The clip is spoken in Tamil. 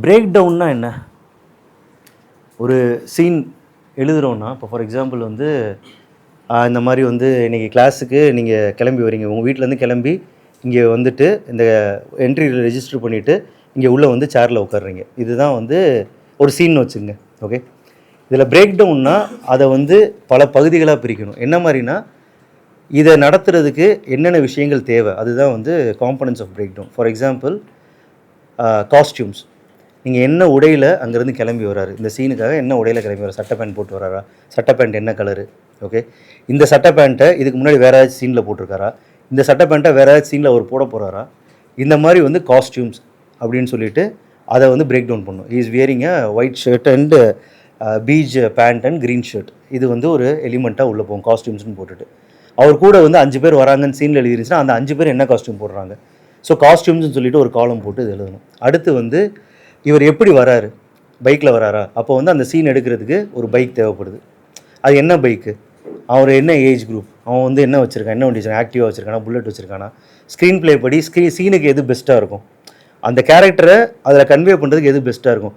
பிரேக் டவுன்னா என்ன? ஒரு சீன் எழுதுகிறோன்னா, இப்போ ஃபார் எக்ஸாம்பிள் வந்து இந்த மாதிரி வந்து இன்றைக்கி கிளாஸுக்கு நீங்கள் கிளம்பி வரீங்க. உங்கள் வீட்டிலேருந்து கிளம்பி இங்கே வந்துட்டு இந்த என்ட்ரியில் ரெஜிஸ்டர் பண்ணிவிட்டு இங்கே உள்ளே வந்து சேரில் உட்காடுறீங்க. இதுதான் வந்து ஒரு சீன் வச்சுங்க. ஓகே, இதில் பிரேக் டவுன்னா அதை வந்து பல பகுதிகளாக பிரிக்கணும். என்ன மாதிரினா, இதை நடத்துறதுக்கு என்னென்ன விஷயங்கள் தேவை, அதுதான் வந்து components of break down. For example costumes. நீங்கள் என்ன உடையில் அங்கேருந்து கிளம்பி வராரு, இந்த சீனுக்காக என்ன உடையில் கிளம்பி வராரு, சட்டை பேண்ட் போட்டு வராரா, சட்டை பேண்ட் என்ன கலரு, ஓகே, இந்த சட்டை பேண்ட்டை இதுக்கு முன்னாடி வேறு ஏதாச்சும் சீனில் போட்டிருக்காரா, இந்த சட்டை பேண்ட்டை வேறு ஏதாச்சும் சீனில் அவர் போட போகிறாரா, இந்த மாதிரி வந்து காஸ்டியூம்ஸ் அப்படின்னு சொல்லிட்டு அதை வந்து பிரேக் டவுன் பண்ணும். Is wearing a white shirt and peach pant and green shirt. இது வந்து ஒரு எலிமெண்ட்டாக உள்ளே போகும் காஸ்டியூம்ஸ்னு போட்டுட்டு. அவர் கூட வந்து 5 பேர் வராங்கன்னு சீனில் எழுதிருந்துச்சுன்னா அந்த 5 பேர் என்ன காஸ்டியூம் போடுறாங்க, ஸோ காஸ்டியூம்ஸ்னு சொல்லிட்டு ஒரு காலம் போட்டு இது எழுதணும். அடுத்து வந்து இவர் எப்படி வராரு, பைக்கில் வராரா, அப்போ வந்து அந்த சீன் எடுக்கிறதுக்கு ஒரு பைக் தேவைப்படுது. அது என்ன பைக்கு, அவர் என்ன ஏஜ் குரூப், அவன் வந்து என்ன வச்சுருக்கான், என்ன வண்டி வச்சுருக்கான், ஆக்டிவாக வச்சுருக்கானா, புல்லட் வச்சுருக்கானா, ஸ்க்ரீன் ப்ளே படி சீனுக்கு எது பெஸ்ட்டாக இருக்கும், அந்த கேரக்டரை அதில் கன்வே பண்ணுறதுக்கு எது பெஸ்ட்டாக இருக்கும்.